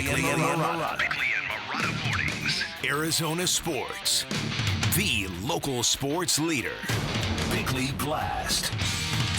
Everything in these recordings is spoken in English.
Bickley and Marotta mornings. Arizona sports. The local sports leader. Bickley Blast.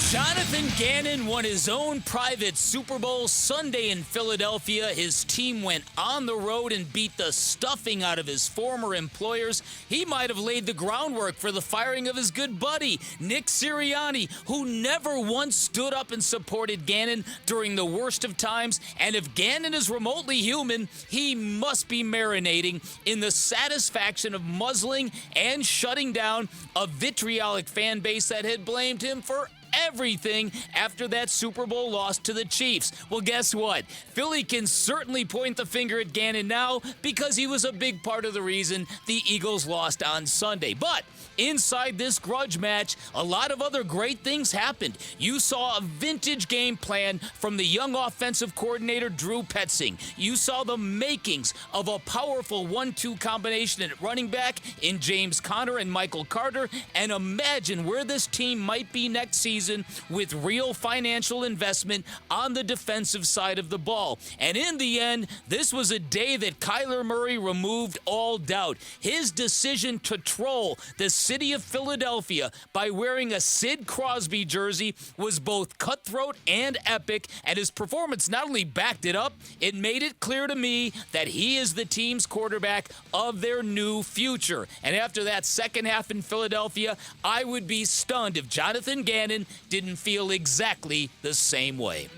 Jonathan Gannon won his own private Super Bowl Sunday in Philadelphia. His team went on the road and beat the stuffing out of his former employers. He might have laid the groundwork for the firing of his good buddy, Nick Sirianni, who never once stood up and supported Gannon during the worst of times. And if Gannon is remotely human, he must be marinating in the satisfaction of muzzling and shutting down a vitriolic fan base that had blamed him for everything after that Super Bowl loss to the Chiefs. Well, guess what? Philly can certainly point the finger at Gannon now because he was a big part of the reason the Eagles lost on Sunday. But inside this grudge match, a lot of other great things happened. You saw a vintage game plan from the young offensive coordinator, Drew Petzing. You saw the makings of a powerful 1-2 combination at running back in James Conner and Michael Carter. And imagine where this team might be next season with real financial investment on the defensive side of the ball. And in the end, this was a day that Kyler Murray removed all doubt. His decision to troll the city of Philadelphia by wearing a Sid Crosby jersey was both cutthroat and epic, and his performance not only backed it up, it made it clear to me that he is the team's quarterback of their new future. And after that second half in Philadelphia, I would be stunned if Jonathan Gannon didn't feel exactly the same way.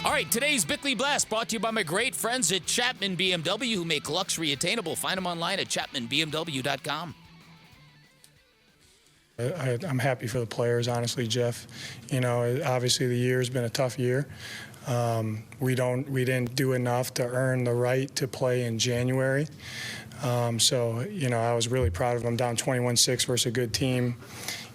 All right, today's Bickley Blast brought to you by my great friends at Chapman BMW, who make luxury attainable. Find them online at chapmanbmw.com. I'm happy for the players, honestly, Jeff. You know, obviously the year's been a tough year. We didn't do enough to earn the right to play in January. So, you know, I was really proud of them. Down 21-6 versus a good team.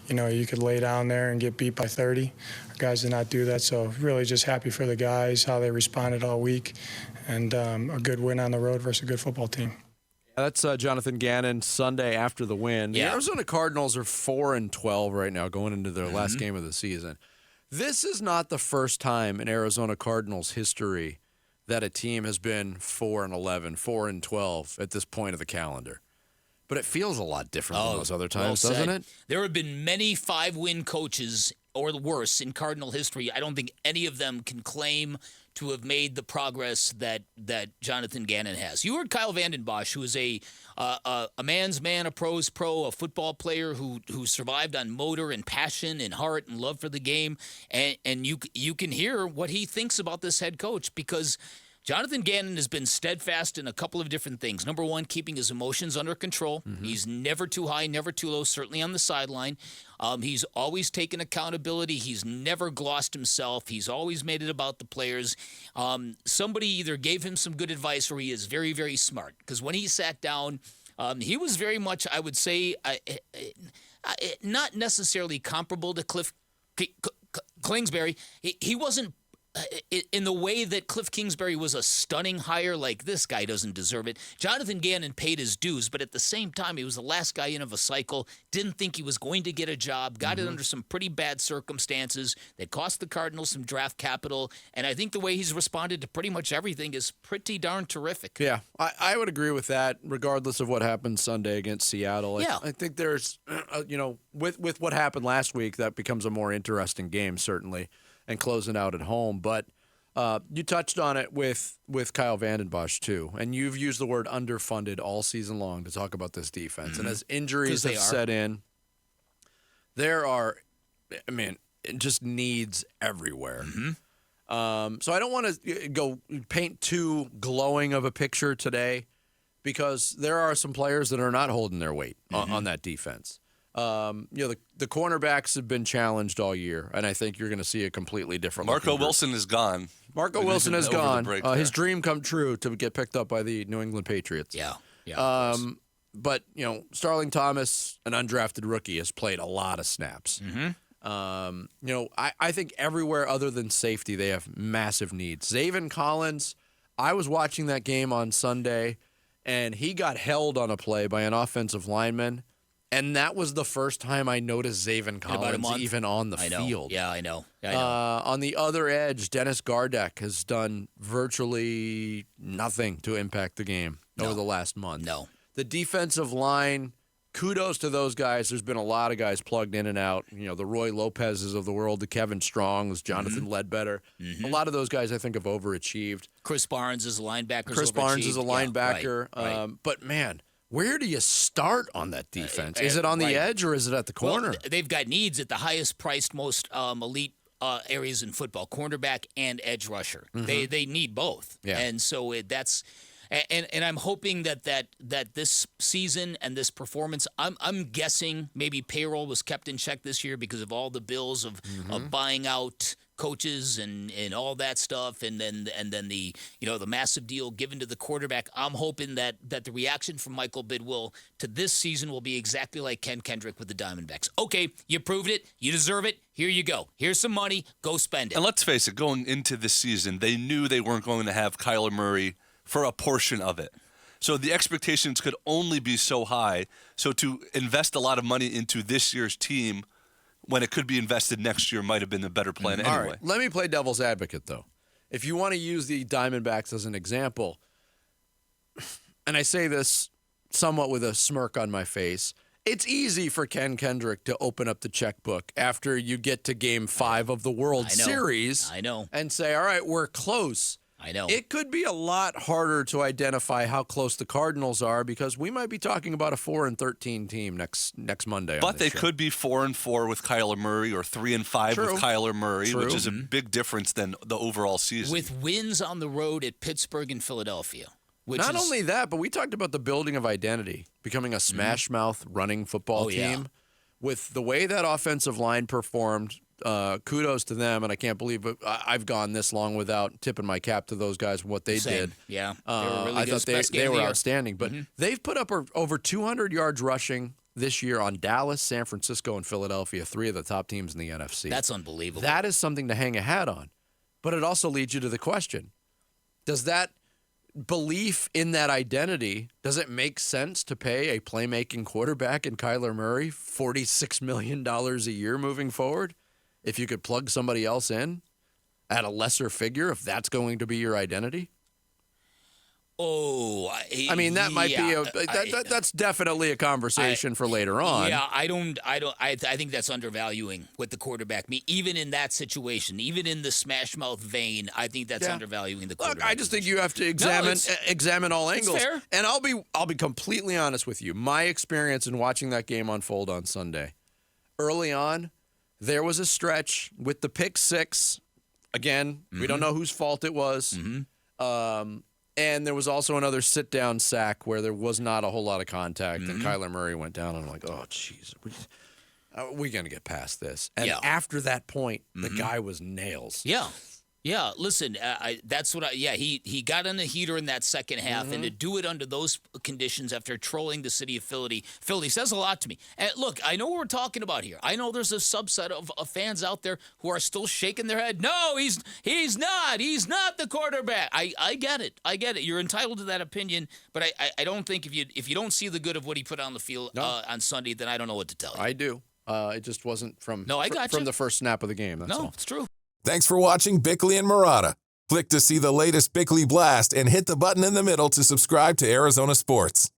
You know, you could lay down there and get beat by 30. Our guys did not do that, so really just happy for the guys, how they responded all week, and a good win on the road versus a good football team. That's Jonathan Gannon Sunday after the win. The Arizona Cardinals are 4-12 right now, going into their last game of the season. This is not the first time in Arizona Cardinals history that a team has been 4-11, 4-12 at this point of the calendar. But it feels a lot different than those other times, doesn't it? There have been many 5-win coaches, or worse, in Cardinal history. I don't think any of them can claim to have made the progress that Jonathan Gannon has. You heard Kyle Vanden Bosch, who is a man's man, a pro's pro, a football player who survived on motor and passion and heart and love for the game. And you can hear what he thinks about this head coach, because Jonathan Gannon has been steadfast in a couple of different things. Number one, keeping his emotions under control. He's never too high, never too low, certainly on the sideline. He's always taken accountability. He's never glossed himself. He's always made it about the players. Somebody either gave him some good advice or he is very, very smart. Because when he sat down, he was very much, I would say, not necessarily comparable to Cliff Kingsbury. He wasn't in the way that Cliff Kingsbury was a stunning hire, like this guy doesn't deserve it. Jonathan Gannon paid his dues, but at the same time, he was the last guy in of a cycle, didn't think he was going to get a job, got it under some pretty bad circumstances that cost the Cardinals some draft capital, and I think the way he's responded to pretty much everything is pretty darn terrific. Yeah, I would agree with that, regardless of what happened Sunday against Seattle. I think there's, with what happened last week, that becomes a more interesting game, certainly, and closing out at home. But you touched on it with Kyle Vanden Bosch, too. And you've used the word underfunded all season long to talk about this defense. And as injuries have set in, there are, just needs everywhere. So I don't want to go paint too glowing of a picture today, because there are some players that are not holding their weight on that defense. The cornerbacks have been challenged all year, and I think you're going to see a completely different. Marco Wilson is gone. Marco Wilson is gone. His dream come true to get picked up by the New England Patriots. Yeah. But Starling Thomas, an undrafted rookie, has played a lot of snaps. I think everywhere other than safety, they have massive needs. Zaven Collins, I was watching that game on Sunday, and he got held on a play by an offensive lineman. And that was the first time I noticed Zaven Collins even on the field. Yeah, I know. On the other edge, Dennis Gardeck has done virtually nothing to impact the game over the last month. No. The defensive line, kudos to those guys. There's been a lot of guys plugged in and out. You know, the Roy Lopez's of the world, the Kevin Strongs, Jonathan Ledbetter. A lot of those guys, I think, have overachieved. Chris Barnes is a linebacker. Chris Barnes is a linebacker. Yeah, right. But, man, where do you start on that defense? Is it on the edge or is it at the corner? Well, they've got needs at the highest priced, most elite areas in football, cornerback and edge rusher. They need both. Yeah. And so that's and I'm hoping that this season and this performance, I'm guessing maybe payroll was kept in check this year because of all the bills of buying out coaches and all that stuff, and then the the massive deal given to the quarterback. I'm hoping that the reaction from Michael Bidwill to this season will be exactly like Ken Kendrick with the Diamondbacks. Okay, you proved it, you deserve it. Here you go. Here's some money. Go spend it. And let's face it, going into this season, they knew they weren't going to have Kyler Murray for a portion of it. So the expectations could only be so high. So to invest a lot of money into this year's team when it could be invested next year might have been the better plan anyway. All right. Let me play devil's advocate, though. If you want to use the Diamondbacks as an example, and I say this somewhat with a smirk on my face, it's easy for Ken Kendrick to open up the checkbook after you get to Game 5 of the World Series. I know. And say, all right, we're close. I know. It could be a lot harder to identify how close the Cardinals are because we might be talking about a 4-13 team next Monday. But they could be 4-4 with Kyler Murray or 3-5 with Kyler Murray, which is a big difference than the overall season. With wins on the road at Pittsburgh and Philadelphia. Not only that, but we talked about the building of identity, becoming a smash mouth running football team. With the way that offensive line performed, kudos to them, and I can't believe I've gone this long without tipping my cap to those guys for what they did. Yeah, they were really I good. thought they were outstanding. But they've put up over 200 yards rushing this year on Dallas, San Francisco, and Philadelphia, 3 of the top teams in the NFC. That's unbelievable. That is something to hang a hat on. But it also leads you to the question, does that belief in that identity, does it make sense to pay a playmaking quarterback in Kyler Murray $46 million a year moving forward? If you could plug somebody else in at a lesser figure, if that's going to be your identity? I mean, that might be that's definitely a conversation for later on. Yeah, I think that's undervaluing what the quarterback means. Even in that situation, even in the smash mouth vein, I think that's undervaluing the quarterback. Look, I just think you have to examine all angles. Fair. And I'll be completely honest with you. My experience in watching that game unfold on Sunday, early on, there was a stretch with the pick six. Again, we don't know whose fault it was. And there was also another sit-down sack where there was not a whole lot of contact, and Kyler Murray went down, and I'm like, oh, jeez, we're going to get past this. And after that point, the guy was nails. Yeah, listen, that's what he got on the heater in that second half, and to do it under those conditions after trolling the city of Philly says a lot to me. And look, I know what we're talking about here. I know there's a subset of fans out there who are still shaking their head. No, he's not. He's not the quarterback. I get it. You're entitled to that opinion, but I don't think if you don't see the good of what he put on the field on Sunday, then I don't know what to tell you. I do. It just wasn't from from the first snap of the game. That's all. It's true. Thanks for watching Bickley and Marotta. Click to see the latest Bickley Blast and hit the button in the middle to subscribe to Arizona Sports.